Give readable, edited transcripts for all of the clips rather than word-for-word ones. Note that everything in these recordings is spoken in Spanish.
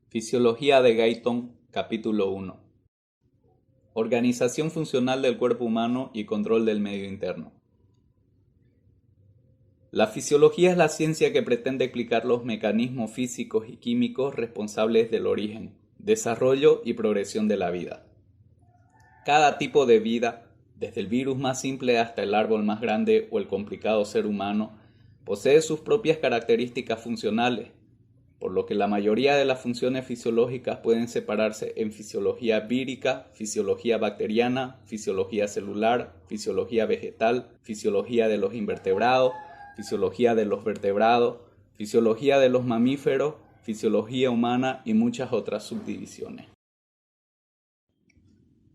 Fisiología de Guyton, capítulo 1. Organización funcional del cuerpo humano y control del medio interno. La fisiología es la ciencia que pretende explicar los mecanismos físicos y químicos responsables del origen, desarrollo y progresión de la vida. Cada tipo de vida, desde el virus más simple hasta el árbol más grande o el complicado ser humano, posee sus propias características funcionales, por lo que la mayoría de las funciones fisiológicas pueden separarse en fisiología vírica, fisiología bacteriana, fisiología celular, fisiología vegetal, fisiología de los invertebrados, fisiología de los vertebrados, fisiología de los mamíferos, fisiología humana y muchas otras subdivisiones.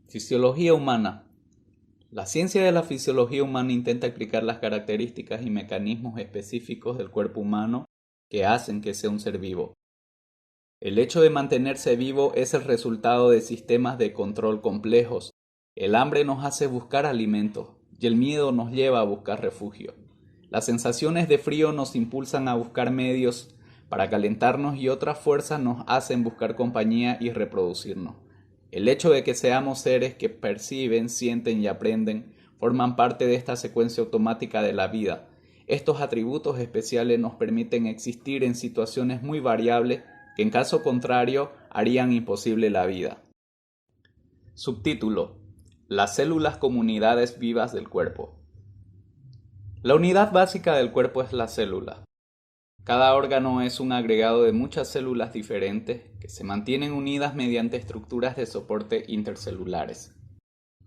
Fisiología humana. La ciencia de la fisiología humana intenta explicar las características y mecanismos específicos del cuerpo humano que hacen que sea un ser vivo. El hecho de mantenerse vivo es el resultado de sistemas de control complejos. El hambre nos hace buscar alimentos y el miedo nos lleva a buscar refugio. Las sensaciones de frío nos impulsan a buscar medios para calentarnos y otras fuerzas nos hacen buscar compañía y reproducirnos. El hecho de que seamos seres que perciben, sienten y aprenden forman parte de esta secuencia automática de la vida. Estos atributos especiales nos permiten existir en situaciones muy variables que en caso contrario harían imposible la vida. Subtítulo: Las células como unidades vivas del cuerpo. La unidad básica del cuerpo es la célula. Cada órgano es un agregado de muchas células diferentes que se mantienen unidas mediante estructuras de soporte intercelulares.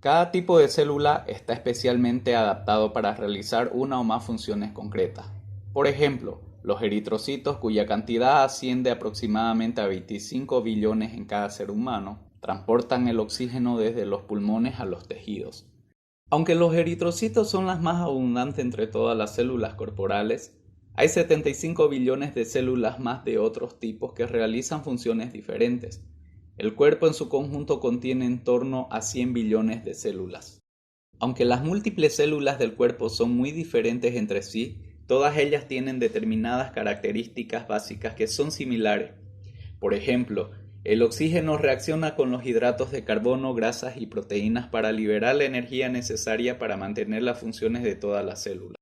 Cada tipo de célula está especialmente adaptado para realizar una o más funciones concretas. Por ejemplo, los eritrocitos, cuya cantidad asciende aproximadamente a 25 billones en cada ser humano, transportan el oxígeno desde los pulmones a los tejidos. Aunque los eritrocitos son las más abundantes entre todas las células corporales, hay 75 billones de células más de otros tipos que realizan funciones diferentes. El cuerpo en su conjunto contiene en torno a 100 billones de células. Aunque las múltiples células del cuerpo son muy diferentes entre sí, todas ellas tienen determinadas características básicas que son similares. Por ejemplo, el oxígeno reacciona con los hidratos de carbono, grasas y proteínas para liberar la energía necesaria para mantener las funciones de todas las células.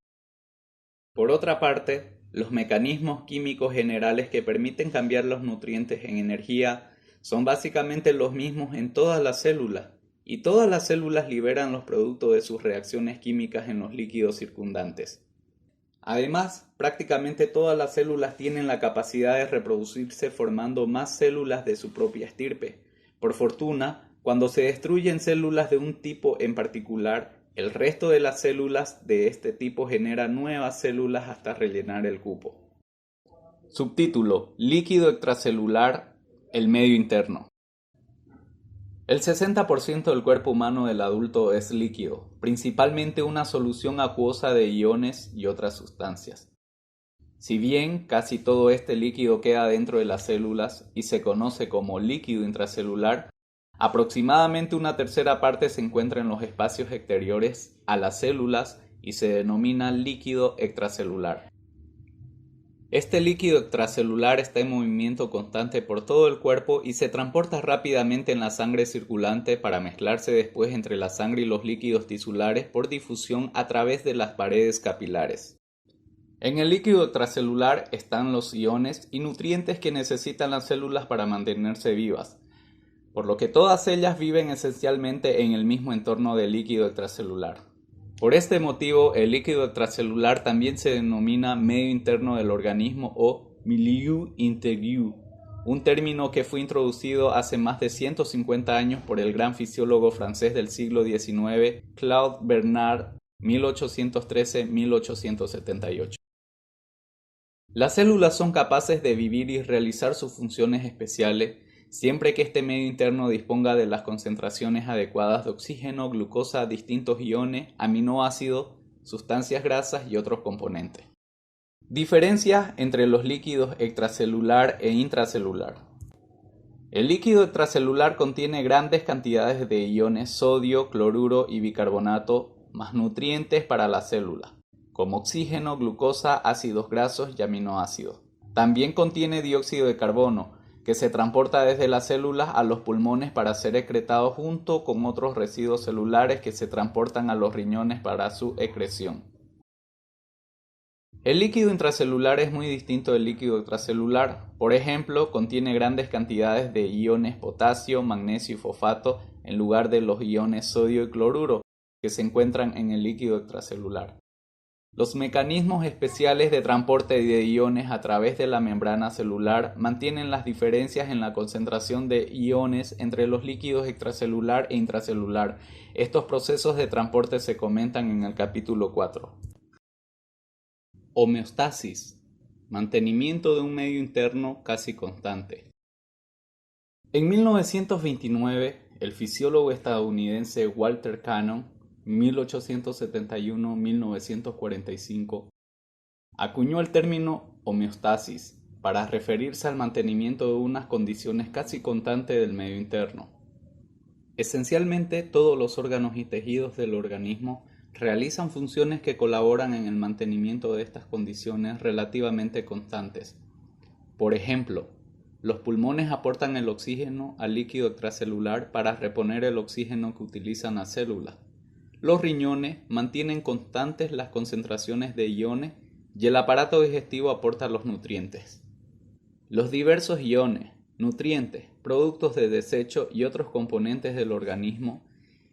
Por otra parte, los mecanismos químicos generales que permiten cambiar los nutrientes en energía son básicamente los mismos en todas las células, y todas las células liberan los productos de sus reacciones químicas en los líquidos circundantes. Además, prácticamente todas las células tienen la capacidad de reproducirse formando más células de su propia estirpe. Por fortuna, cuando se destruyen células de un tipo en particular, el resto de las células de este tipo genera nuevas células hasta rellenar el cupo. Subtítulo: Líquido extracelular, el medio interno. El 60% del cuerpo humano del adulto es líquido, principalmente una solución acuosa de iones y otras sustancias. Si bien casi todo este líquido queda dentro de las células y se conoce como líquido intracelular, aproximadamente una tercera parte se encuentra en los espacios exteriores a las células y se denomina líquido extracelular. Este líquido extracelular está en movimiento constante por todo el cuerpo y se transporta rápidamente en la sangre circulante para mezclarse después entre la sangre y los líquidos tisulares por difusión a través de las paredes capilares. En el líquido extracelular están los iones y nutrientes que necesitan las células para mantenerse vivas, por lo que todas ellas viven esencialmente en el mismo entorno del líquido extracelular. Por este motivo, el líquido extracelular también se denomina medio interno del organismo o milieu intérieur, un término que fue introducido hace más de 150 años por el gran fisiólogo francés del siglo XIX, Claude Bernard, 1813-1878. Las células son capaces de vivir y realizar sus funciones especiales siempre que este medio interno disponga de las concentraciones adecuadas de oxígeno, glucosa, distintos iones, aminoácidos, sustancias grasas y otros componentes. Diferencias entre los líquidos extracelular e intracelular. El líquido extracelular contiene grandes cantidades de iones sodio, cloruro y bicarbonato, más nutrientes para la célula, como oxígeno, glucosa, ácidos grasos y aminoácidos. También contiene dióxido de carbono, que se transporta desde las células a los pulmones para ser excretado junto con otros residuos celulares que se transportan a los riñones para su excreción. El líquido intracelular es muy distinto del líquido extracelular. Por ejemplo, contiene grandes cantidades de iones potasio, magnesio y fosfato en lugar de los iones sodio y cloruro que se encuentran en el líquido extracelular. Los mecanismos especiales de transporte de iones a través de la membrana celular mantienen las diferencias en la concentración de iones entre los líquidos extracelular e intracelular. Estos procesos de transporte se comentan en el capítulo 4. Homeostasis, mantenimiento de un medio interno casi constante. En 1929, el fisiólogo estadounidense Walter Cannon, 1871-1945, acuñó el término homeostasis para referirse al mantenimiento de unas condiciones casi constantes del medio interno. Esencialmente, todos los órganos y tejidos del organismo realizan funciones que colaboran en el mantenimiento de estas condiciones relativamente constantes. Por ejemplo, los pulmones aportan el oxígeno al líquido extracelular para reponer el oxígeno que utilizan las células. Los riñones mantienen constantes las concentraciones de iones y el aparato digestivo aporta los nutrientes. Los diversos iones, nutrientes, productos de desecho y otros componentes del organismo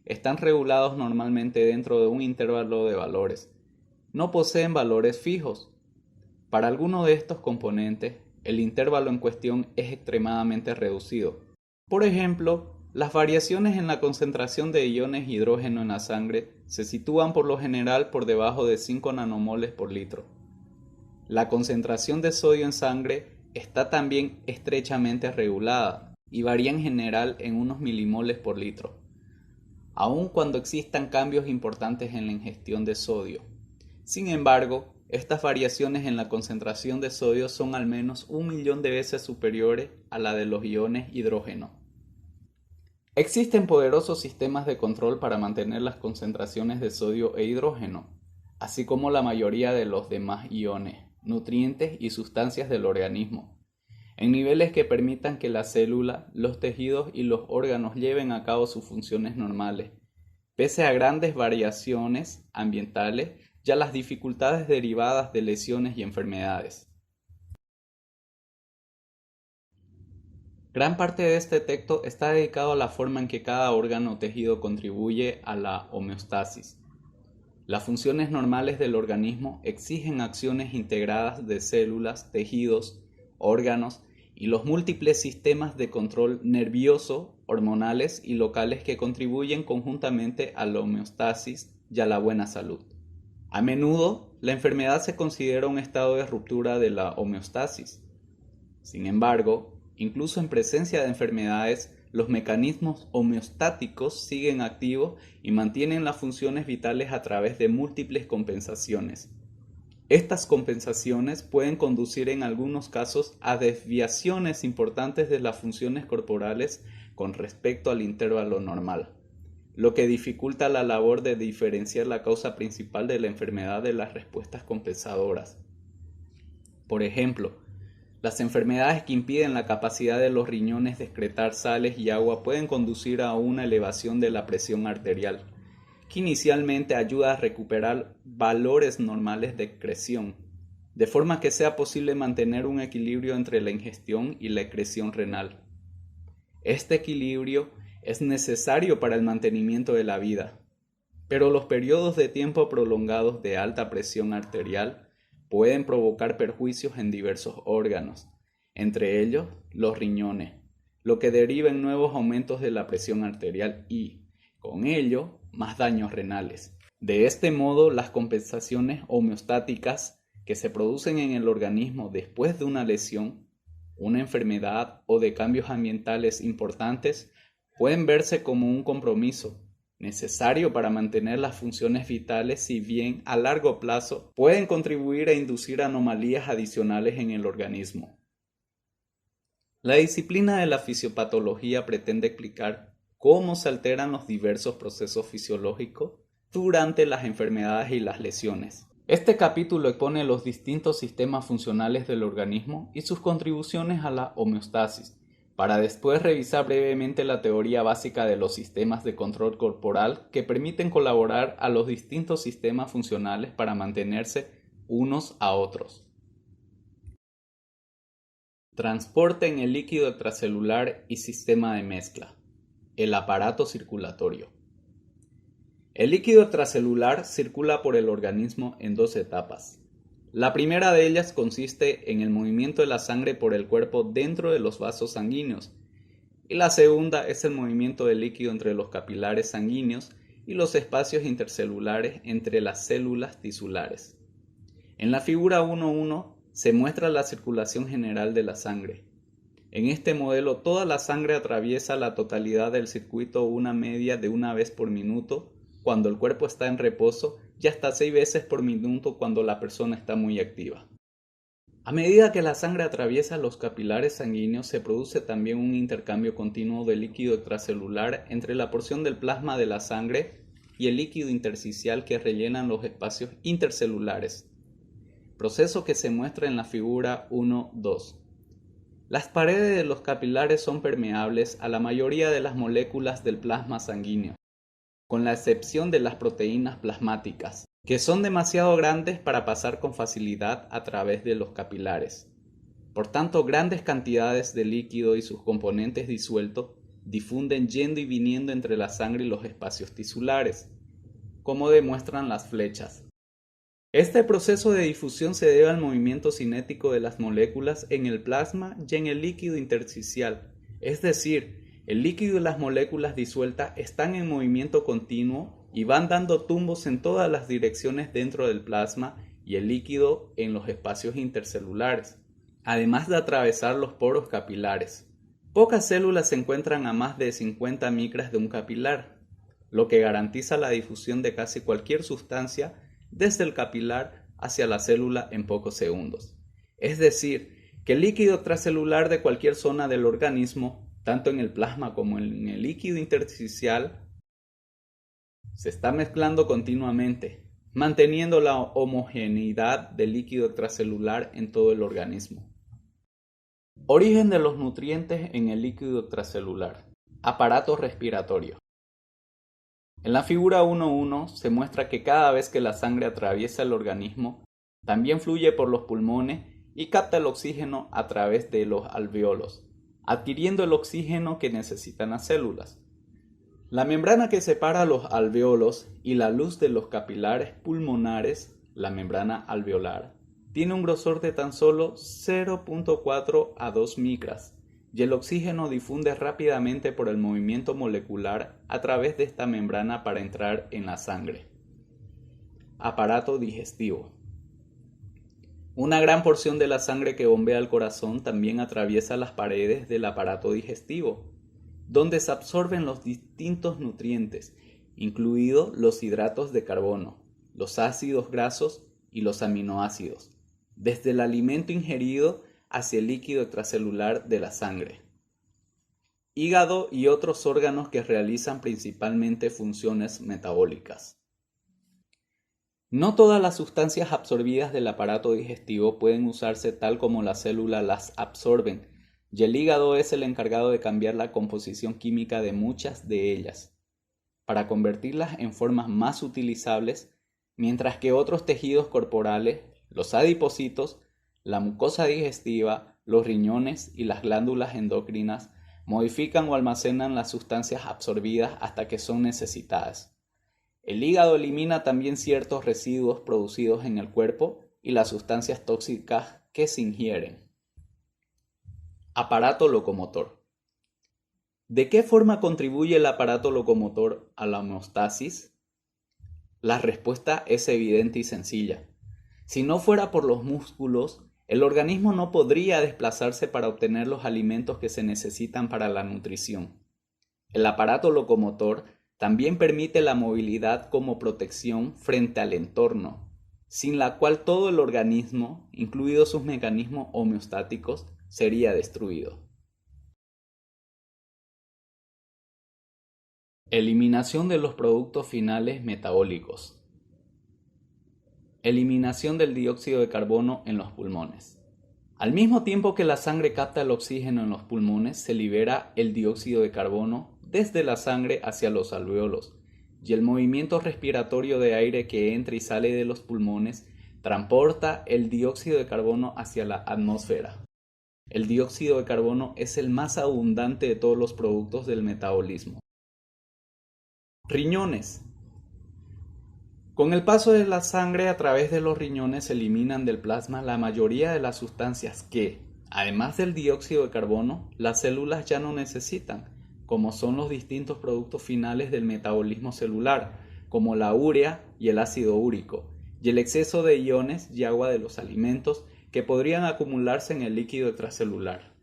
están regulados normalmente dentro de un intervalo de valores. No poseen valores fijos. Para algunos de estos componentes, el intervalo en cuestión es extremadamente reducido. Por ejemplo, las variaciones en la concentración de iones hidrógeno en la sangre se sitúan por lo general por debajo de 5 nanomoles por litro. La concentración de sodio en sangre está también estrechamente regulada y varía en general en unos milimoles por litro, aun cuando existan cambios importantes en la ingestión de sodio. Sin embargo, estas variaciones en la concentración de sodio son al menos 1.000.000 de veces superiores a la de los iones hidrógeno. Existen poderosos sistemas de control para mantener las concentraciones de sodio e hidrógeno, así como la mayoría de los demás iones, nutrientes y sustancias del organismo, en niveles que permitan que la célula, los tejidos y los órganos lleven a cabo sus funciones normales, pese a grandes variaciones ambientales y a las dificultades derivadas de lesiones y enfermedades. Gran parte de este texto está dedicado a la forma en que cada órgano o tejido contribuye a la homeostasis. Las funciones normales del organismo exigen acciones integradas de células, tejidos, órganos y los múltiples sistemas de control nervioso, hormonales y locales que contribuyen conjuntamente a la homeostasis y a la buena salud. A menudo, la enfermedad se considera un estado de ruptura de la homeostasis. Sin embargo, incluso en presencia de enfermedades, los mecanismos homeostáticos siguen activos y mantienen las funciones vitales a través de múltiples compensaciones. Estas compensaciones pueden conducir en algunos casos a desviaciones importantes de las funciones corporales con respecto al intervalo normal, lo que dificulta la labor de diferenciar la causa principal de la enfermedad de las respuestas compensadoras. Por ejemplo, las enfermedades que impiden la capacidad de los riñones de excretar sales y agua pueden conducir a una elevación de la presión arterial, que inicialmente ayuda a recuperar valores normales de excreción, de forma que sea posible mantener un equilibrio entre la ingestión y la excreción renal. Este equilibrio es necesario para el mantenimiento de la vida, pero los periodos de tiempo prolongados de alta presión arterial pueden provocar perjuicios en diversos órganos, entre ellos los riñones, lo que deriva en nuevos aumentos de la presión arterial y, con ello, más daños renales. De este modo, las compensaciones homeostáticas que se producen en el organismo después de una lesión, una enfermedad o de cambios ambientales importantes pueden verse como un compromiso necesario para mantener las funciones vitales, si bien a largo plazo pueden contribuir a inducir anomalías adicionales en el organismo. La disciplina de la fisiopatología pretende explicar cómo se alteran los diversos procesos fisiológicos durante las enfermedades y las lesiones. Este capítulo expone los distintos sistemas funcionales del organismo y sus contribuciones a la homeostasis, para después revisar brevemente la teoría básica de los sistemas de control corporal que permiten colaborar a los distintos sistemas funcionales para mantenerse unos a otros. Transporte en el líquido extracelular y sistema de mezcla. El aparato circulatorio. El líquido extracelular circula por el organismo en dos etapas. La primera de ellas consiste en el movimiento de la sangre por el cuerpo dentro de los vasos sanguíneos, y la segunda es el movimiento del líquido entre los capilares sanguíneos y los espacios intercelulares entre las células tisulares. En la figura 1.1 se muestra la circulación general de la sangre. En este modelo toda la sangre atraviesa la totalidad del circuito una media de una vez por minuto cuando el cuerpo está en reposo y hasta 6 veces por minuto cuando la persona está muy activa. A medida que la sangre atraviesa los capilares sanguíneos se produce también un intercambio continuo de líquido extracelular entre la porción del plasma de la sangre y el líquido intersticial que rellenan los espacios intercelulares, proceso que se muestra en la figura 1.2. Las paredes de los capilares son permeables a la mayoría de las moléculas del plasma sanguíneo, con la excepción de las proteínas plasmáticas, que son demasiado grandes para pasar con facilidad a través de los capilares. Por tanto, grandes cantidades de líquido y sus componentes disueltos difunden yendo y viniendo entre la sangre y los espacios tisulares, como demuestran las flechas. Este proceso de difusión se debe al movimiento cinético de las moléculas en el plasma y en el líquido intersticial, es decir, el líquido y las moléculas disueltas están en movimiento continuo y van dando tumbos en todas las direcciones dentro del plasma y el líquido en los espacios intercelulares, además de atravesar los poros capilares. Pocas células se encuentran a más de 50 micras de un capilar, lo que garantiza la difusión de casi cualquier sustancia desde el capilar hacia la célula en pocos segundos. Es decir, que el líquido extracelular de cualquier zona del organismo, tanto en el plasma como en el líquido intersticial, se está mezclando continuamente, manteniendo la homogeneidad del líquido extracelular en todo el organismo. Origen de los nutrientes en el líquido extracelular. Aparato respiratorio. En la figura 1.1 se muestra que cada vez que la sangre atraviesa el organismo, también fluye por los pulmones y capta el oxígeno a través de los alvéolos, adquiriendo el oxígeno que necesitan las células. La membrana que separa los alvéolos y la luz de los capilares pulmonares, la membrana alveolar, tiene un grosor de tan solo 0.4 a 2 micras, y el oxígeno difunde rápidamente por el movimiento molecular a través de esta membrana para entrar en la sangre. Aparato digestivo. Una gran porción de la sangre que bombea al corazón también atraviesa las paredes del aparato digestivo, donde se absorben los distintos nutrientes, incluidos los hidratos de carbono, los ácidos grasos y los aminoácidos, desde el alimento ingerido hacia el líquido extracelular de la sangre. Hígado y otros órganos que realizan principalmente funciones metabólicas. No todas las sustancias absorbidas del aparato digestivo pueden usarse tal como las células las absorben, y el hígado es el encargado de cambiar la composición química de muchas de ellas, para convertirlas en formas más utilizables, mientras que otros tejidos corporales, los adipocitos, la mucosa digestiva, los riñones y las glándulas endocrinas modifican o almacenan las sustancias absorbidas hasta que son necesitadas. El hígado elimina también ciertos residuos producidos en el cuerpo y las sustancias tóxicas que se ingieren. Aparato locomotor. ¿De qué forma contribuye el aparato locomotor a la homeostasis? La respuesta es evidente y sencilla. Si no fuera por los músculos, el organismo no podría desplazarse para obtener los alimentos que se necesitan para la nutrición. El aparato locomotor también permite la movilidad como protección frente al entorno, sin la cual todo el organismo, incluidos sus mecanismos homeostáticos, sería destruido. Eliminación de los productos finales metabólicos. Eliminación del dióxido de carbono en los pulmones. Al mismo tiempo que la sangre capta el oxígeno en los pulmones, se libera el dióxido de carbono desde la sangre hacia los alvéolos, y el movimiento respiratorio de aire que entra y sale de los pulmones transporta el dióxido de carbono hacia la atmósfera. El dióxido de carbono es el más abundante de todos los productos del metabolismo. Riñones. Con el paso de la sangre a través de los riñones se eliminan del plasma la mayoría de las sustancias que, además del dióxido de carbono, las células ya no necesitan, como son los distintos productos finales del metabolismo celular, como la urea y el ácido úrico, y el exceso de iones y agua de los alimentos que podrían acumularse en el líquido extracelular.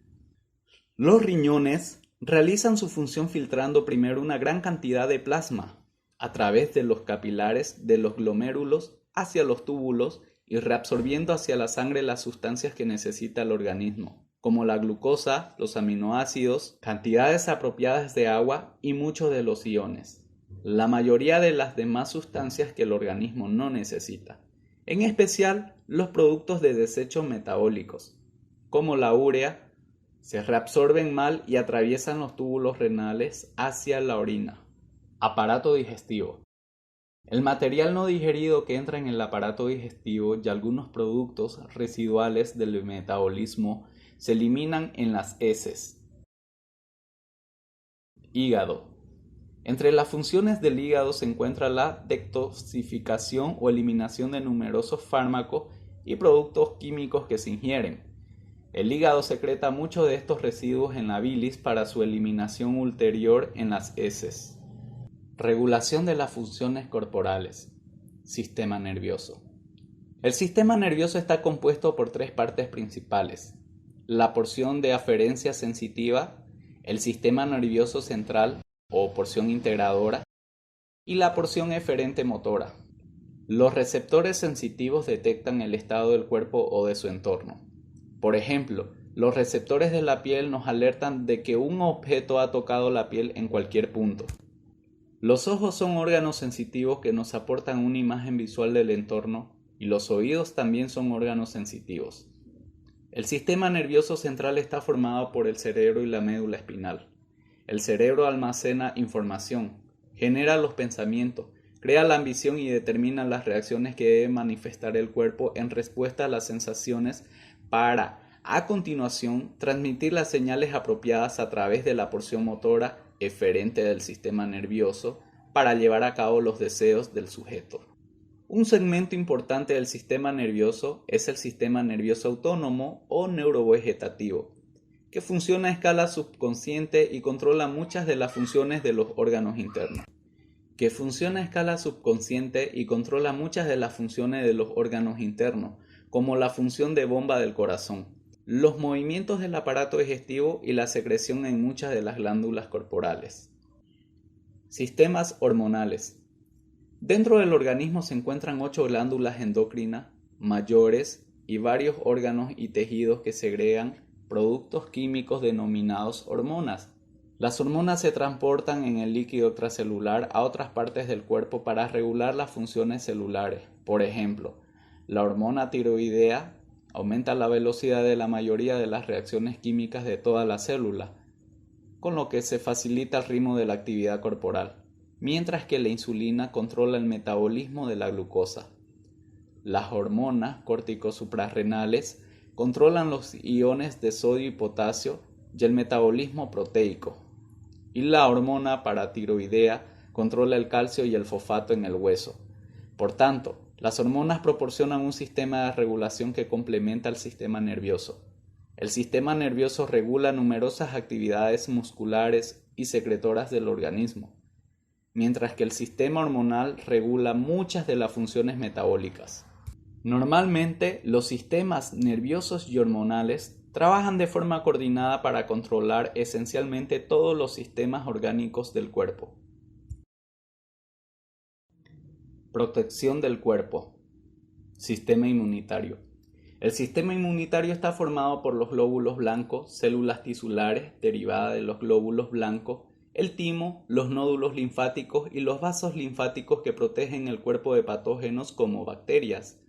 Los riñones realizan su función filtrando primero una gran cantidad de plasma a través de los capilares de los glomérulos hacia los túbulos y reabsorbiendo hacia la sangre las sustancias que necesita el organismo, como la glucosa, los aminoácidos, cantidades apropiadas de agua y muchos de los iones, la mayoría de las demás sustancias que el organismo no necesita, en especial los productos de desechos metabólicos, como la urea, se reabsorben mal y atraviesan los túbulos renales hacia la orina. Aparato digestivo. El material no digerido que entra en el aparato digestivo y algunos productos residuales del metabolismo se eliminan en las heces. Hígado. Entre las funciones del hígado se encuentra la detoxificación o eliminación de numerosos fármacos y productos químicos que se ingieren. El hígado secreta muchos de estos residuos en la bilis para su eliminación ulterior en las heces. Regulación de las funciones corporales. Sistema nervioso. El sistema nervioso está compuesto por tres partes principales: la porción de aferencia sensitiva, el sistema nervioso central o porción integradora y la porción eferente motora. Los receptores sensitivos detectan el estado del cuerpo o de su entorno. Por ejemplo, los receptores de la piel nos alertan de que un objeto ha tocado la piel en cualquier punto. Los ojos son órganos sensitivos que nos aportan una imagen visual del entorno y los oídos también son órganos sensitivos. El sistema nervioso central está formado por el cerebro y la médula espinal. El cerebro almacena información, genera los pensamientos, crea la ambición y determina las reacciones que debe manifestar el cuerpo en respuesta a las sensaciones para, a continuación, transmitir las señales apropiadas a través de la porción motora eferente del sistema nervioso para llevar a cabo los deseos del sujeto. Un segmento importante del sistema nervioso es el sistema nervioso autónomo o neurovegetativo, que funciona a escala subconsciente y controla muchas de las funciones de los órganos internos. Como la función de bomba del corazón, los movimientos del aparato digestivo y la secreción en muchas de las glándulas corporales. Sistemas hormonales. Dentro del organismo se encuentran 8 glándulas endocrinas mayores y varios órganos y tejidos que segregan productos químicos denominados hormonas. Las hormonas se transportan en el líquido extracelular a otras partes del cuerpo para regular las funciones celulares. Por ejemplo, la hormona tiroidea aumenta la velocidad de la mayoría de las reacciones químicas de toda la célula, con lo que se facilita el ritmo de la actividad corporal, mientras que la insulina controla el metabolismo de la glucosa. Las hormonas corticosuprarrenales controlan los iones de sodio y potasio y el metabolismo proteico, y la hormona paratiroidea controla el calcio y el fosfato en el hueso. Por tanto, las hormonas proporcionan un sistema de regulación que complementa al sistema nervioso. El sistema nervioso regula numerosas actividades musculares y secretoras del organismo, mientras que el sistema hormonal regula muchas de las funciones metabólicas. Normalmente, los sistemas nerviosos y hormonales trabajan de forma coordinada para controlar esencialmente todos los sistemas orgánicos del cuerpo. Protección del cuerpo. Sistema inmunitario. El sistema inmunitario está formado por los glóbulos blancos, células tisulares derivadas de los glóbulos blancos el timo, los nódulos linfáticos y los vasos linfáticos que protegen el cuerpo de patógenos como bacterias,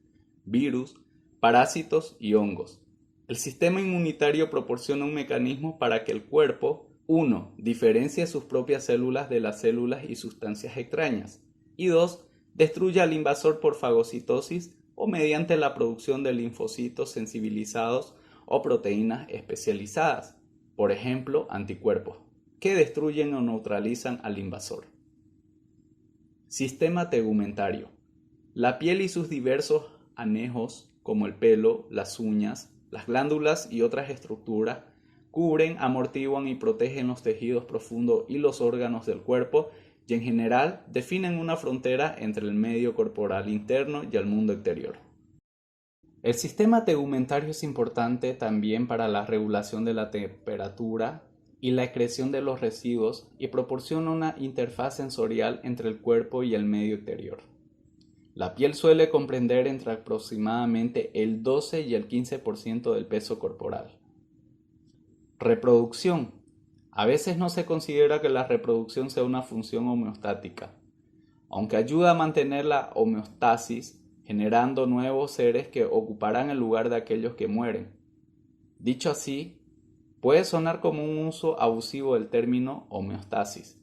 virus, parásitos y hongos. El sistema inmunitario proporciona un mecanismo para que el cuerpo 1. Diferencie sus propias células de las células y sustancias extrañas, y 2. Destruya al invasor por fagocitosis o mediante la producción de linfocitos sensibilizados o proteínas especializadas, por ejemplo, anticuerpos, que destruyen o neutralizan al invasor. Sistema tegumentario. La piel y sus diversos anejos, como el pelo, las uñas, las glándulas y otras estructuras, cubren, amortiguan y protegen los tejidos profundos y los órganos del cuerpo y en general definen una frontera entre el medio corporal interno y el mundo exterior. El sistema tegumentario es importante también para la regulación de la temperatura y la excreción de los residuos y proporciona una interfaz sensorial entre el cuerpo y el medio exterior. La piel suele comprender entre aproximadamente el 12 y el 15% del peso corporal. Reproducción. A veces no se considera que la reproducción sea una función homeostática, aunque ayuda a mantener la homeostasis, generando nuevos seres que ocuparán el lugar de aquellos que mueren. Dicho así, puede sonar como un uso abusivo del término homeostasis,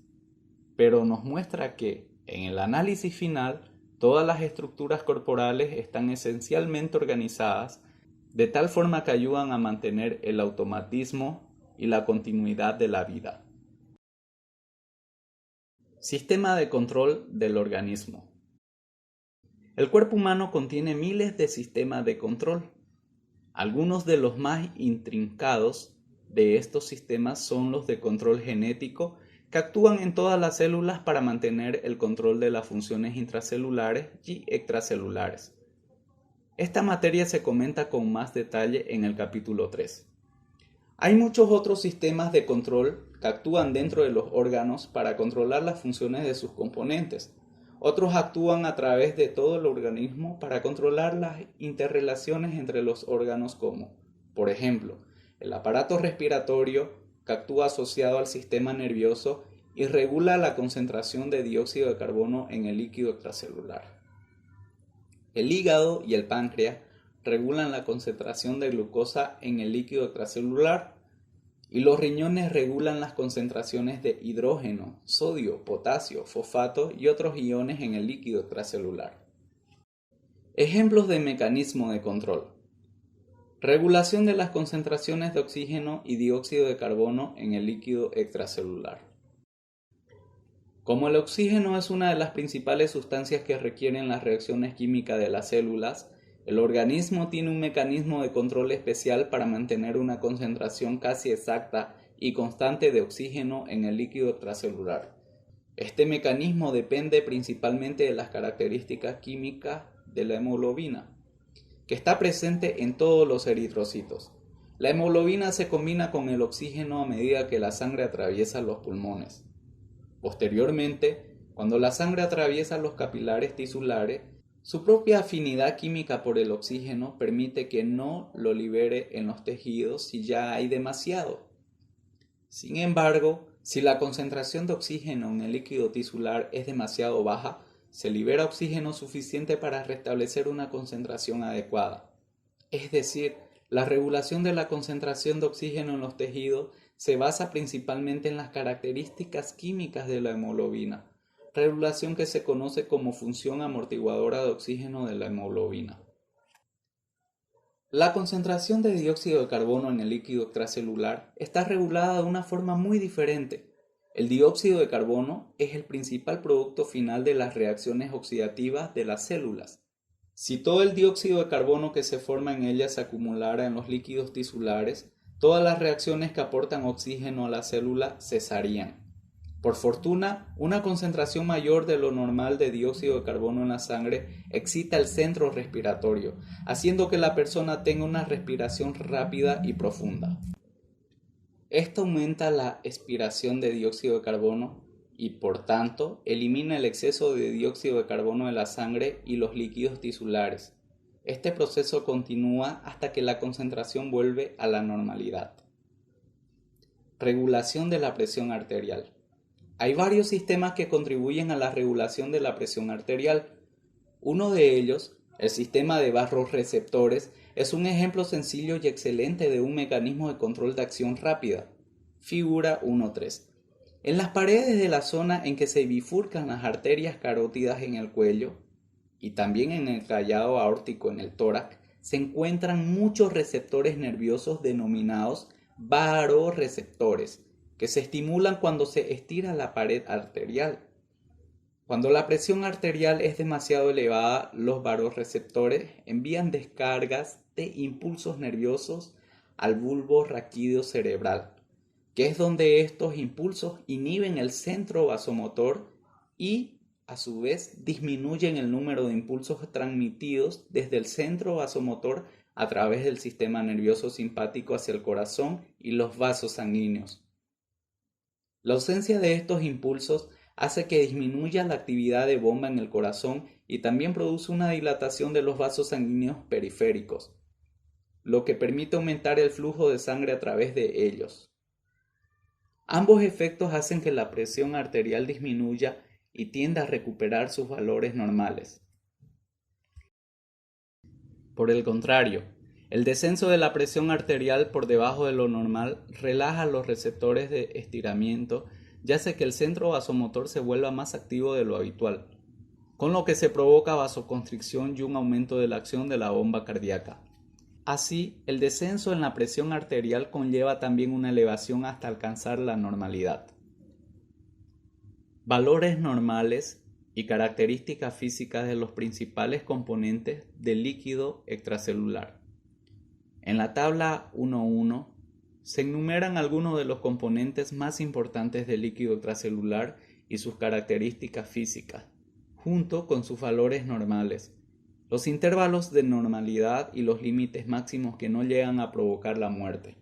pero nos muestra que, en el análisis final, todas las estructuras corporales están esencialmente organizadas de tal forma que ayudan a mantener el automatismo y la continuidad de la vida. Sistema de control del organismo. El cuerpo humano contiene miles de sistemas de control. Algunos de los más intrincados de estos sistemas son los de control genético, que actúan en todas las células para mantener el control de las funciones intracelulares y extracelulares. Esta materia se comenta con más detalle en el capítulo 3. Hay muchos otros sistemas de control que actúan dentro de los órganos para controlar las funciones de sus componentes. Otros actúan a través de todo el organismo para controlar las interrelaciones entre los órganos como, por ejemplo, el aparato respiratorio, que actúa asociado al sistema nervioso y regula la concentración de dióxido de carbono en el líquido extracelular. El hígado y el páncreas regulan la concentración de glucosa en el líquido extracelular y los riñones regulan las concentraciones de hidrógeno, sodio, potasio, fosfato y otros iones en el líquido extracelular. Ejemplos de mecanismo de control. Regulación de las concentraciones de oxígeno y dióxido de carbono en el líquido extracelular. Como el oxígeno es una de las principales sustancias que requieren las reacciones químicas de las células, el organismo tiene un mecanismo de control especial para mantener una concentración casi exacta y constante de oxígeno en el líquido extracelular. Este mecanismo depende principalmente de las características químicas de la hemoglobina, que está presente en todos los eritrocitos. La hemoglobina se combina con el oxígeno a medida que la sangre atraviesa los pulmones. Posteriormente, cuando la sangre atraviesa los capilares tisulares, su propia afinidad química por el oxígeno permite que no lo libere en los tejidos si ya hay demasiado. Sin embargo, si la concentración de oxígeno en el líquido tisular es demasiado baja, se libera oxígeno suficiente para restablecer una concentración adecuada. Es decir, la regulación de la concentración de oxígeno en los tejidos se basa principalmente en las características químicas de la hemoglobina, regulación que se conoce como función amortiguadora de oxígeno de la hemoglobina. La concentración de dióxido de carbono en el líquido extracelular está regulada de una forma muy diferente. El dióxido de carbono es el principal producto final de las reacciones oxidativas de las células. Si todo el dióxido de carbono que se forma en ellas se acumulara en los líquidos tisulares, todas las reacciones que aportan oxígeno a la célula cesarían. Por fortuna, una concentración mayor de lo normal de dióxido de carbono en la sangre excita el centro respiratorio, haciendo que la persona tenga una respiración rápida y profunda. Esto aumenta la expiración de dióxido de carbono y, por tanto, elimina el exceso de dióxido de carbono de la sangre y los líquidos tisulares. Este proceso continúa hasta que la concentración vuelve a la normalidad. Regulación de la presión arterial. Hay varios sistemas que contribuyen a la regulación de la presión arterial. Uno de ellos, el sistema de vasoreceptores, es un ejemplo sencillo y excelente de un mecanismo de control de acción rápida. Figura 1.3. En las paredes de la zona en que se bifurcan las arterias carótidas en el cuello y también en el callado aórtico en el tórax, se encuentran muchos receptores nerviosos denominados vasoreceptores, que se estimulan cuando se estira la pared arterial. Cuando la presión arterial es demasiado elevada, los vasoreceptores envían descargas de impulsos nerviosos al bulbo raquídeo cerebral, que es donde estos impulsos inhiben el centro vasomotor y, a su vez, disminuyen el número de impulsos transmitidos desde el centro vasomotor a través del sistema nervioso simpático hacia el corazón y los vasos sanguíneos. La ausencia de estos impulsos hace que disminuya la actividad de bomba en el corazón y también produce una dilatación de los vasos sanguíneos periféricos, lo que permite aumentar el flujo de sangre a través de ellos. Ambos efectos hacen que la presión arterial disminuya y tienda a recuperar sus valores normales. Por el contrario, el descenso de la presión arterial por debajo de lo normal relaja los receptores de estiramiento y hace que el centro vasomotor se vuelva más activo de lo habitual, con lo que se provoca vasoconstricción y un aumento de la acción de la bomba cardíaca. Así, el descenso en la presión arterial conlleva también una elevación hasta alcanzar la normalidad. Valores normales y características físicas de los principales componentes del líquido extracelular. En la tabla 1.1 se enumeran algunos de los componentes más importantes del líquido extracelular y sus características físicas, junto con sus valores normales, los intervalos de normalidad y los límites máximos que no llegan a provocar la muerte.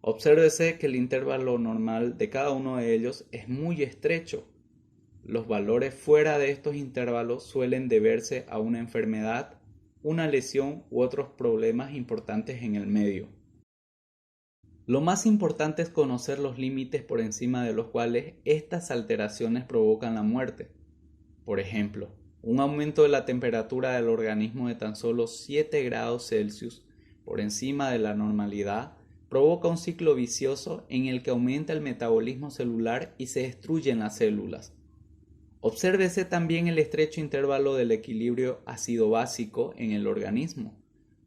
Obsérvese que el intervalo normal de cada uno de ellos es muy estrecho. Los valores fuera de estos intervalos suelen deberse a una enfermedad, una lesión u otros problemas importantes en el medio. Lo más importante es conocer los límites por encima de los cuales estas alteraciones provocan la muerte. Por ejemplo, un aumento de la temperatura del organismo de tan solo 7 grados Celsius por encima de la normalidad provoca un ciclo vicioso en el que aumenta el metabolismo celular y se destruyen las células. Obsérvese también el estrecho intervalo del equilibrio ácido-básico en el organismo,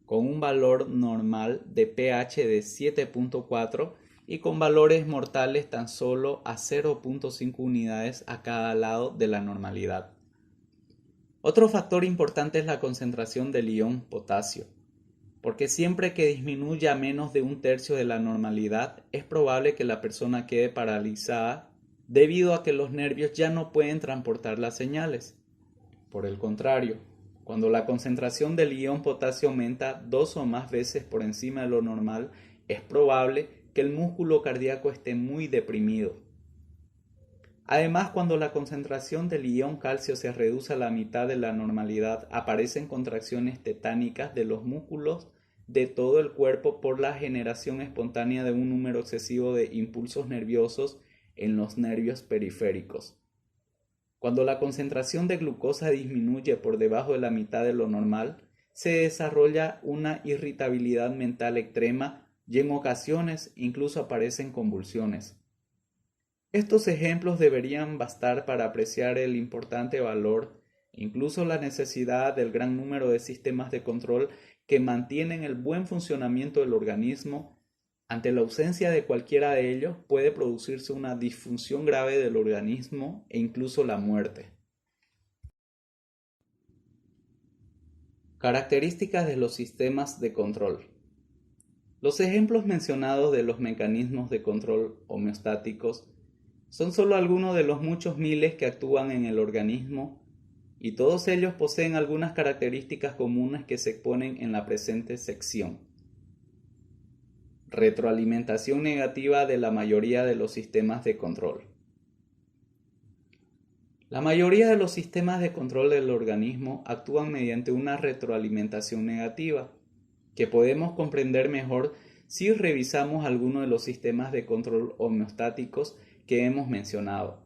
con un valor normal de pH de 7.4 y con valores mortales tan solo a 0.5 unidades a cada lado de la normalidad. Otro factor importante es la concentración del ion potasio, porque siempre que disminuya a menos de 1/3 de la normalidad, es probable que la persona quede paralizada debido a que los nervios ya no pueden transportar las señales. Por el contrario, cuando la concentración del ion potasio aumenta 2 o más veces por encima de lo normal, es probable que el músculo cardíaco esté muy deprimido. Además, cuando la concentración del ion calcio se reduce a la mitad de la normalidad, aparecen contracciones tetánicas de los músculos de todo el cuerpo por la generación espontánea de un número excesivo de impulsos nerviosos en los nervios periféricos. Cuando la concentración de glucosa disminuye por debajo de la mitad de lo normal, se desarrolla una irritabilidad mental extrema y en ocasiones incluso aparecen convulsiones. Estos ejemplos deberían bastar para apreciar el importante valor, incluso la necesidad del gran número de sistemas de control que mantienen el buen funcionamiento del organismo. Ante la ausencia de cualquiera de ellos puede producirse una disfunción grave del organismo e incluso la muerte. Características de los sistemas de control. Los ejemplos mencionados de los mecanismos de control homeostáticos son solo algunos de los muchos miles que actúan en el organismo y todos ellos poseen algunas características comunes que se exponen en la presente sección. Retroalimentación negativa de la mayoría de los sistemas de control. La mayoría de los sistemas de control del organismo actúan mediante una retroalimentación negativa, que podemos comprender mejor si revisamos algunos de los sistemas de control homeostáticos que hemos mencionado.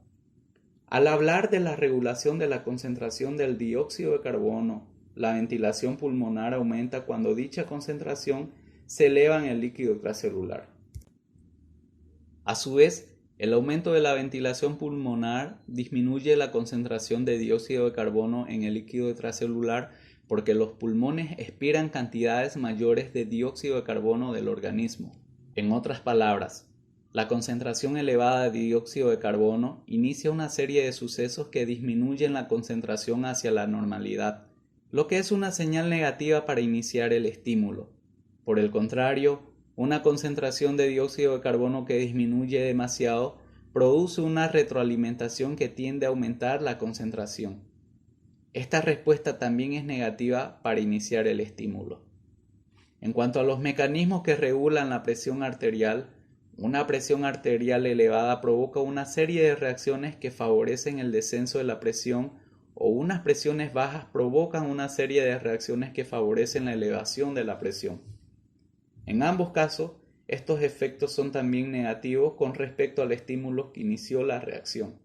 Al hablar de la regulación de la concentración del dióxido de carbono, la ventilación pulmonar aumenta cuando dicha concentración se eleva en el líquido extracelular. A su vez, el aumento de la ventilación pulmonar disminuye la concentración de dióxido de carbono en el líquido extracelular porque los pulmones expiran cantidades mayores de dióxido de carbono del organismo. En otras palabras, la concentración elevada de dióxido de carbono inicia una serie de sucesos que disminuyen la concentración hacia la normalidad, lo que es una señal negativa para iniciar el estímulo. Por el contrario, una concentración de dióxido de carbono que disminuye demasiado produce una retroalimentación que tiende a aumentar la concentración. Esta respuesta también es negativa para iniciar el estímulo. En cuanto a los mecanismos que regulan la presión arterial, una presión arterial elevada provoca una serie de reacciones que favorecen el descenso de la presión o unas presiones bajas provocan una serie de reacciones que favorecen la elevación de la presión. En ambos casos, estos efectos son también negativos con respecto al estímulo que inició la reacción.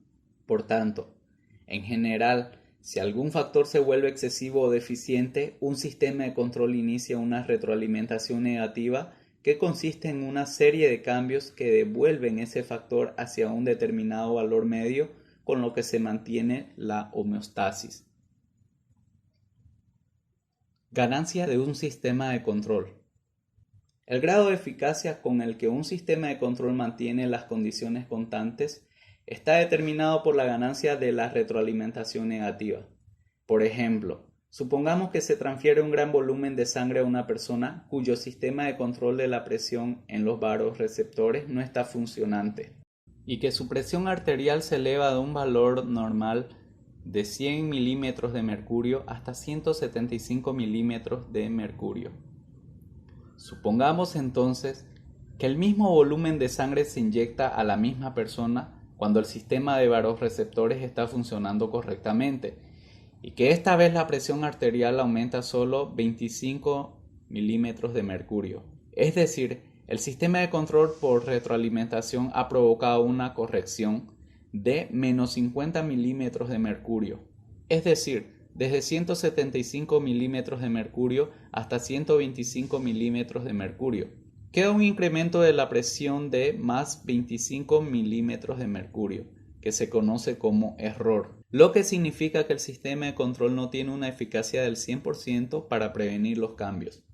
Por tanto, en general, si algún factor se vuelve excesivo o deficiente, un sistema de control inicia una retroalimentación negativa que consiste en una serie de cambios que devuelven ese factor hacia un determinado valor medio, con lo que se mantiene la homeostasis. Ganancia de un sistema de control. El grado de eficacia con el que un sistema de control mantiene las condiciones constantes está determinado por la ganancia de la retroalimentación negativa. Por ejemplo, supongamos que se transfiere un gran volumen de sangre a una persona cuyo sistema de control de la presión en los vasoreceptores no está funcionante y que su presión arterial se eleva de un valor normal de 100 milímetros de mercurio hasta 175 milímetros de mercurio. Supongamos entonces que el mismo volumen de sangre se inyecta a la misma persona cuando el sistema de vasoreceptores está funcionando correctamente y que esta vez la presión arterial aumenta solo 25 milímetros de mercurio. Es decir, el sistema de control por retroalimentación ha provocado una corrección de menos 50 milímetros de mercurio. Es decir, desde 175 milímetros de mercurio hasta 125 milímetros de mercurio. Queda un incremento de la presión de más 25 milímetros de mercurio, que se conoce como error, lo que significa que el sistema de control no tiene una eficacia del 100% para prevenir los cambios.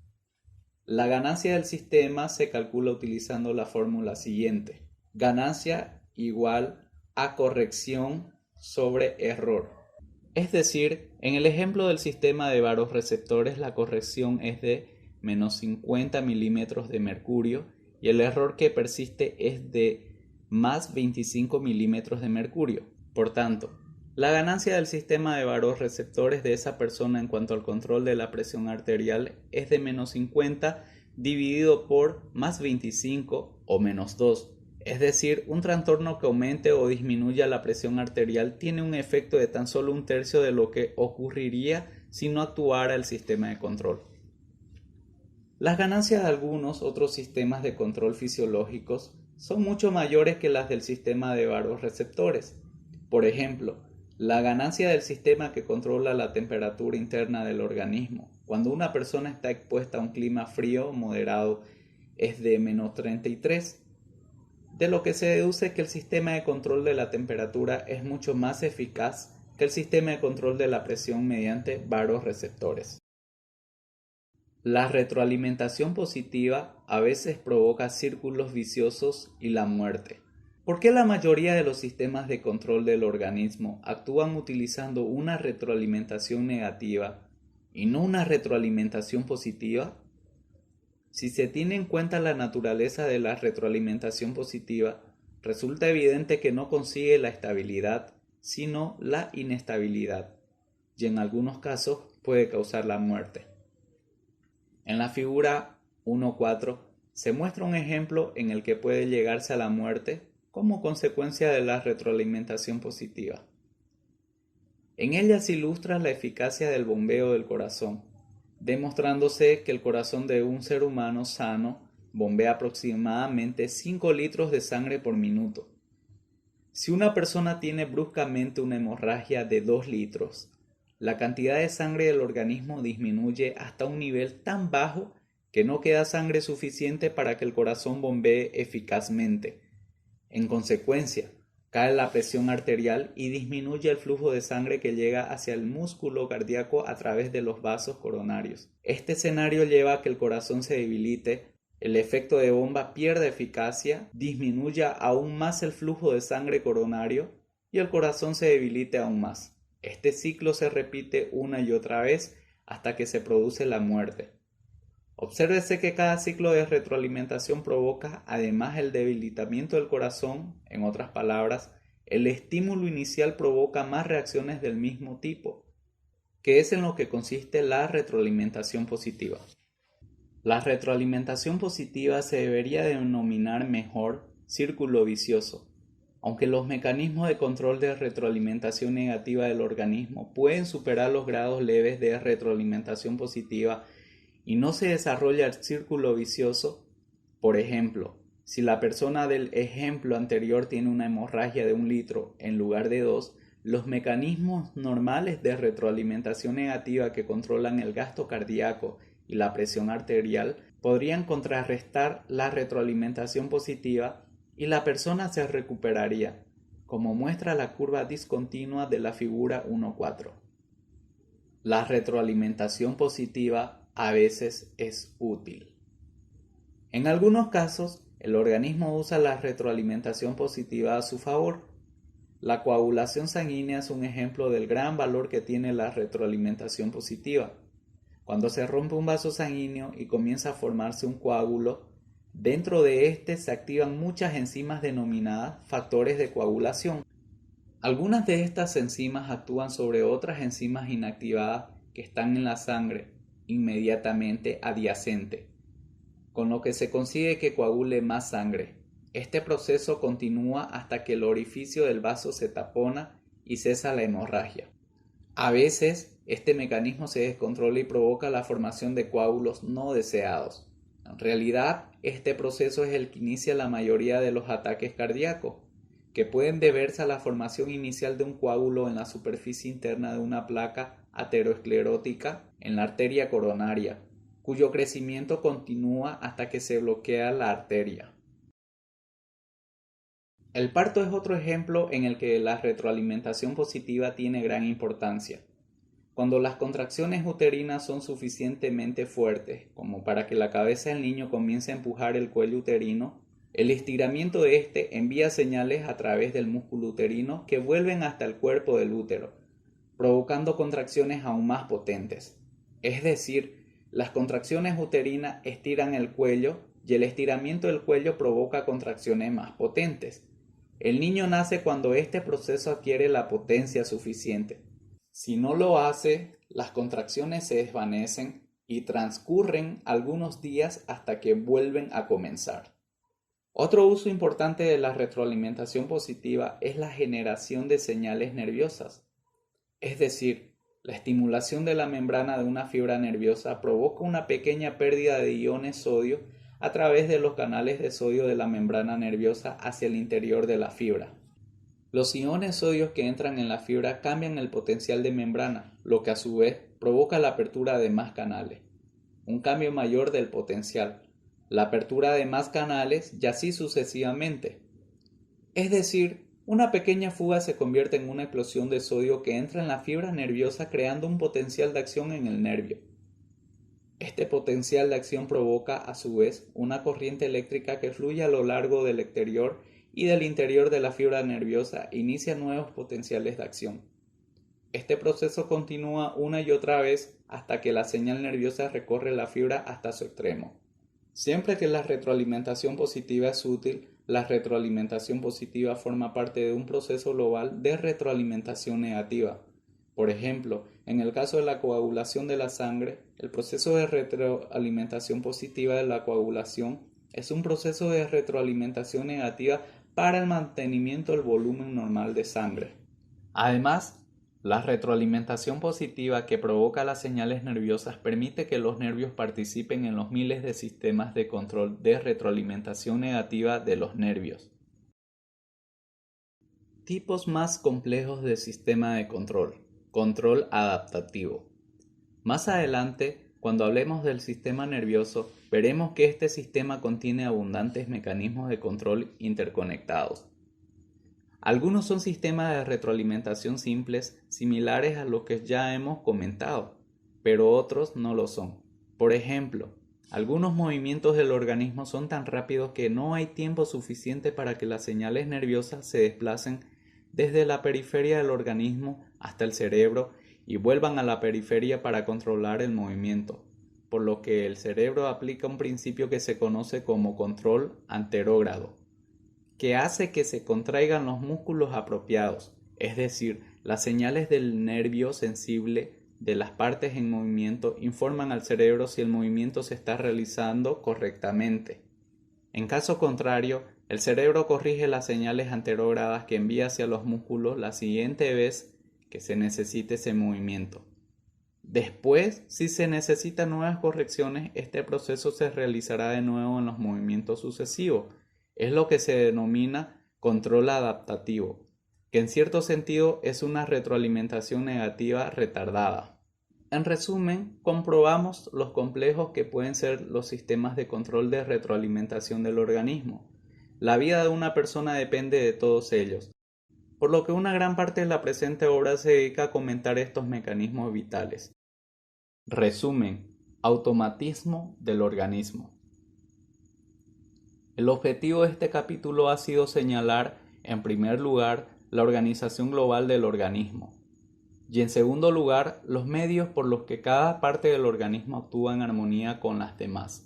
La ganancia del sistema se calcula utilizando la fórmula siguiente: ganancia igual a corrección sobre error. Es decir, en el ejemplo del sistema de vasoreceptores la corrección es de menos 50 milímetros de mercurio y el error que persiste es de más 25 milímetros de mercurio. Por tanto, la ganancia del sistema de vasoreceptores de esa persona en cuanto al control de la presión arterial es de menos 50 dividido por más 25 o menos 2. Es decir, un trastorno que aumente o disminuya la presión arterial tiene un efecto de tan solo un tercio de lo que ocurriría si no actuara el sistema de control. Las ganancias de algunos otros sistemas de control fisiológicos son mucho mayores que las del sistema de vasoreceptores. Por ejemplo, la ganancia del sistema que controla la temperatura interna del organismo. Cuando una persona está expuesta a un clima frío moderado es de menos 33. De lo que se deduce que el sistema de control de la temperatura es mucho más eficaz que el sistema de control de la presión mediante vasoreceptores. La retroalimentación positiva a veces provoca círculos viciosos y la muerte. ¿Por qué la mayoría de los sistemas de control del organismo actúan utilizando una retroalimentación negativa y no una retroalimentación positiva? Si se tiene en cuenta la naturaleza de la retroalimentación positiva, resulta evidente que no consigue la estabilidad, sino la inestabilidad, y en algunos casos puede causar la muerte. En la figura 1.4 se muestra un ejemplo en el que puede llegarse a la muerte como consecuencia de la retroalimentación positiva. En ella se ilustra la eficacia del bombeo del corazón, demostrándose que el corazón de un ser humano sano bombea aproximadamente 5 litros de sangre por minuto. Si una persona tiene bruscamente una hemorragia de 2 litros, la cantidad de sangre del organismo disminuye hasta un nivel tan bajo que no queda sangre suficiente para que el corazón bombee eficazmente. En consecuencia, cae la presión arterial y disminuye el flujo de sangre que llega hacia el músculo cardíaco a través de los vasos coronarios. Este escenario lleva a que el corazón se debilite, el efecto de bomba pierde eficacia, disminuya aún más el flujo de sangre coronario y el corazón se debilite aún más. Este ciclo se repite una y otra vez hasta que se produce la muerte. Obsérvese que cada ciclo de retroalimentación provoca además el debilitamiento del corazón, en otras palabras, el estímulo inicial provoca más reacciones del mismo tipo, que es en lo que consiste la retroalimentación positiva. La retroalimentación positiva se debería denominar mejor círculo vicioso, aunque los mecanismos de control de retroalimentación negativa del organismo pueden superar los grados leves de retroalimentación positiva y no se desarrolla el círculo vicioso. Por ejemplo, si la persona del ejemplo anterior tiene una hemorragia de 1 litro en lugar de 2, los mecanismos normales de retroalimentación negativa que controlan el gasto cardíaco y la presión arterial podrían contrarrestar la retroalimentación positiva y la persona se recuperaría, como muestra la curva discontinua de la figura 1.4. La retroalimentación positiva a veces es útil. En algunos casos, el organismo usa la retroalimentación positiva a su favor. La coagulación sanguínea es un ejemplo del gran valor que tiene la retroalimentación positiva. Cuando se rompe un vaso sanguíneo y comienza a formarse un coágulo, dentro de este se activan muchas enzimas denominadas factores de coagulación. Algunas de estas enzimas actúan sobre otras enzimas inactivadas que están en la sangre inmediatamente adyacente, con lo que se consigue que coagule más sangre. Este proceso continúa hasta que el orificio del vaso se tapona y cesa la hemorragia. A veces, este mecanismo se descontrola y provoca la formación de coágulos no deseados. En realidad, este proceso es el que inicia la mayoría de los ataques cardíacos, que pueden deberse a la formación inicial de un coágulo en la superficie interna de una placa aterosclerótica en la arteria coronaria, cuyo crecimiento continúa hasta que se bloquea la arteria. El parto es otro ejemplo en el que la retroalimentación positiva tiene gran importancia. Cuando las contracciones uterinas son suficientemente fuertes como para que la cabeza del niño comience a empujar el cuello uterino, el estiramiento de este envía señales a través del músculo uterino que vuelven hasta el cuerpo del útero, provocando contracciones aún más potentes. Es decir, las contracciones uterinas estiran el cuello y el estiramiento del cuello provoca contracciones más potentes. El niño nace cuando este proceso adquiere la potencia suficiente. Si no lo hace, las contracciones se desvanecen y transcurren algunos días hasta que vuelven a comenzar. Otro uso importante de la retroalimentación positiva es la generación de señales nerviosas. Es decir, la estimulación de la membrana de una fibra nerviosa provoca una pequeña pérdida de iones sodio a través de los canales de sodio de la membrana nerviosa hacia el interior de la fibra. Los iones sodios que entran en la fibra cambian el potencial de membrana, lo que a su vez provoca la apertura de más canales, un cambio mayor del potencial, la apertura de más canales y así sucesivamente. Es decir, una pequeña fuga se convierte en una explosión de sodio que entra en la fibra nerviosa creando un potencial de acción en el nervio. Este potencial de acción provoca a su vez una corriente eléctrica que fluye a lo largo del exterior y del interior de la fibra nerviosa e inicia nuevos potenciales de acción. Este proceso continúa una y otra vez hasta que la señal nerviosa recorre la fibra hasta su extremo. Siempre que la retroalimentación positiva es útil, la retroalimentación positiva forma parte de un proceso global de retroalimentación negativa. Por ejemplo, en el caso de la coagulación de la sangre, el proceso de retroalimentación positiva de la coagulación es un proceso de retroalimentación negativa para el mantenimiento del volumen normal de sangre. Además, la retroalimentación positiva que provoca las señales nerviosas permite que los nervios participen en los miles de sistemas de control de retroalimentación negativa de los nervios. Tipos más complejos de sistema de control. Control adaptativo. Más adelante, cuando hablemos del sistema nervioso, veremos que este sistema contiene abundantes mecanismos de control interconectados. Algunos son sistemas de retroalimentación simples, similares a los que ya hemos comentado, pero otros no lo son. Por ejemplo, algunos movimientos del organismo son tan rápidos que no hay tiempo suficiente para que las señales nerviosas se desplacen desde la periferia del organismo hasta el cerebro y vuelvan a la periferia para controlar el movimiento, por lo que el cerebro aplica un principio que se conoce como control anterógrado, que hace que se contraigan los músculos apropiados, es decir, las señales del nervio sensible de las partes en movimiento informan al cerebro si el movimiento se está realizando correctamente. En caso contrario, el cerebro corrige las señales anterógradas que envía hacia los músculos la siguiente vez que se necesite ese movimiento. Después, si se necesitan nuevas correcciones, este proceso se realizará de nuevo en los movimientos sucesivos. Es lo que se denomina control adaptativo, que en cierto sentido es una retroalimentación negativa retardada. En resumen, comprobamos los complejos que pueden ser los sistemas de control de retroalimentación del organismo. La vida de una persona depende de todos ellos, por lo que una gran parte de la presente obra se dedica a comentar estos mecanismos vitales. Resumen: automatismo del organismo. El objetivo de este capítulo ha sido señalar, en primer lugar, la organización global del organismo, y en segundo lugar, los medios por los que cada parte del organismo actúa en armonía con las demás.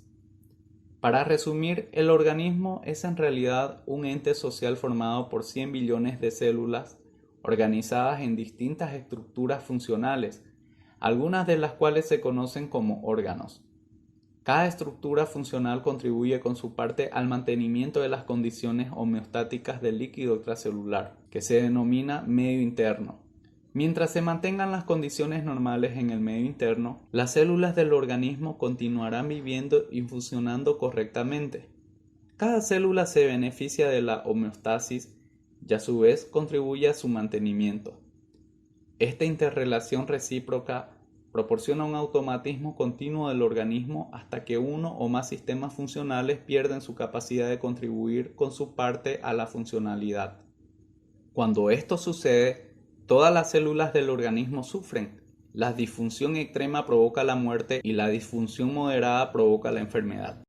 Para resumir, el organismo es en realidad un ente social formado por 100 billones de células organizadas en distintas estructuras funcionales, algunas de las cuales se conocen como órganos. Cada estructura funcional contribuye con su parte al mantenimiento de las condiciones homeostáticas del líquido extracelular, que se denomina medio interno. Mientras se mantengan las condiciones normales en el medio interno, las células del organismo continuarán viviendo y funcionando correctamente. Cada célula se beneficia de la homeostasis y a su vez contribuye a su mantenimiento. Esta interrelación recíproca proporciona un automatismo continuo del organismo hasta que uno o más sistemas funcionales pierden su capacidad de contribuir con su parte a la funcionalidad. Cuando esto sucede, todas las células del organismo sufren. La disfunción extrema provoca la muerte y la disfunción moderada provoca la enfermedad.